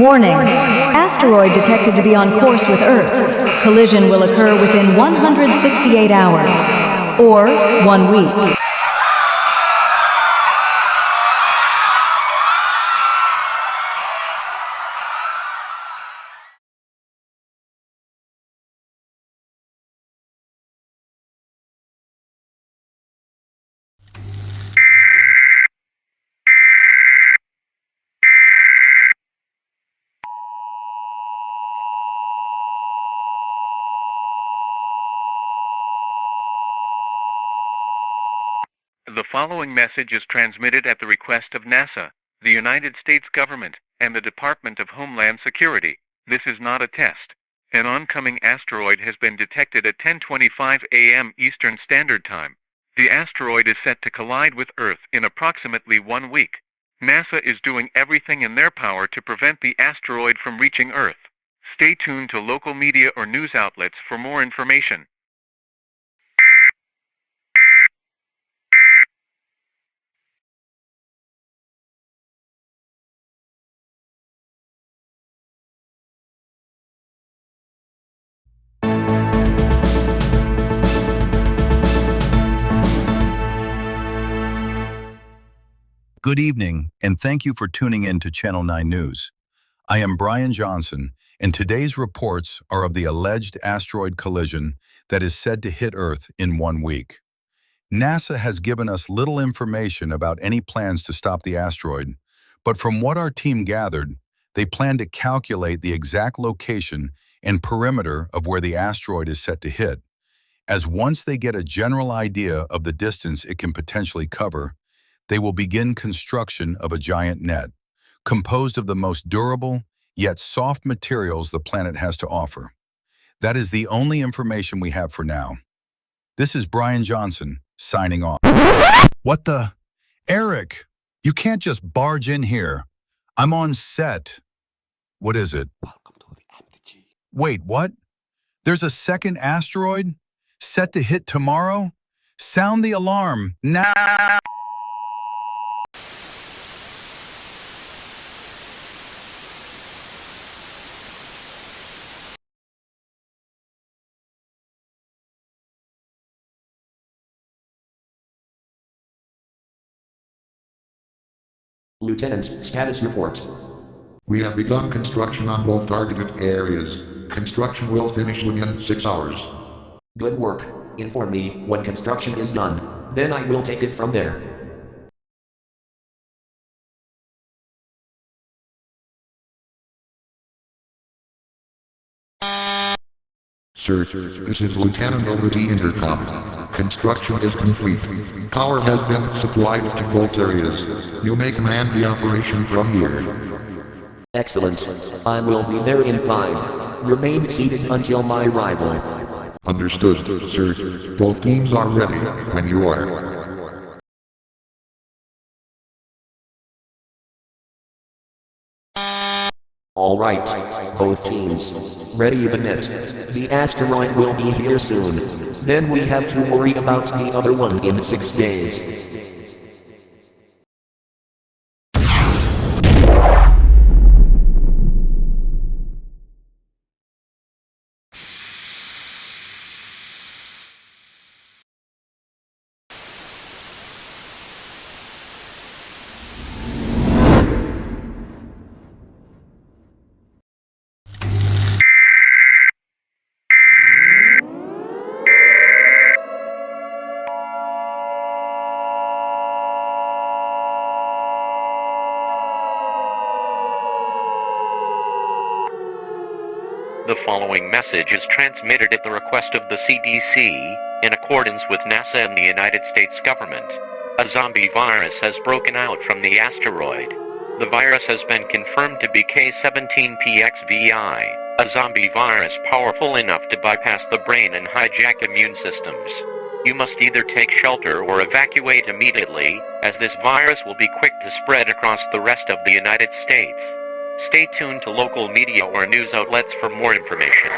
Warning. Asteroid detected to be on course with Earth. Collision will occur within 168 hours, or 1 week. The following message is transmitted at the request of NASA, the United States government, and the Department of Homeland Security. This is not a test. An oncoming asteroid has been detected at 10:25 a.m. Eastern Standard Time. The asteroid is set to collide with Earth in approximately 1 week. NASA is doing everything in their power to prevent the asteroid from reaching Earth. Stay tuned to local media or news outlets for more information. Good evening, and thank you for tuning in to Channel 9 News. I am Brian Johnson, and today's reports are of the alleged asteroid collision that is said to hit Earth in 1 week. NASA has given us little information about any plans to stop the asteroid, but from what our team gathered, they plan to calculate the exact location and perimeter of where the asteroid is set to hit, as once they get a general idea of the distance it can potentially cover, they will begin construction of a giant net, composed of the most durable, yet soft materials the planet has to offer. That is the only information we have for now. This is Brian Johnson, signing off. What the? Eric, you can't just barge in here. I'm on set. What is it? Welcome to the MTG. Wait, what? There's a second asteroid? Set to hit tomorrow? Sound the alarm, now! Lieutenant, status report. We have begun construction on both targeted areas. Construction will finish within 6 hours. Good work. Inform me when construction is done. Then I will take it from there. Sir, this is Lieutenant over the intercom. Construction is complete. Power has been supplied to both areas. You may command the operation from here. Excellent. I will be there in 5. Remain seated until my arrival. Understood, sir. Both teams are ready when you are. All right, both teams. Ready the net. The asteroid will be here soon. Then we have to worry about the other one in 6 days. The following message is transmitted at the request of the CDC, in accordance with NASA and the United States government. A zombie virus has broken out from the asteroid. The virus has been confirmed to be K17PXVI, a zombie virus powerful enough to bypass the brain and hijack immune systems. You must either take shelter or evacuate immediately, as this virus will be quick to spread across the rest of the United States. Stay tuned to local media or news outlets for more information.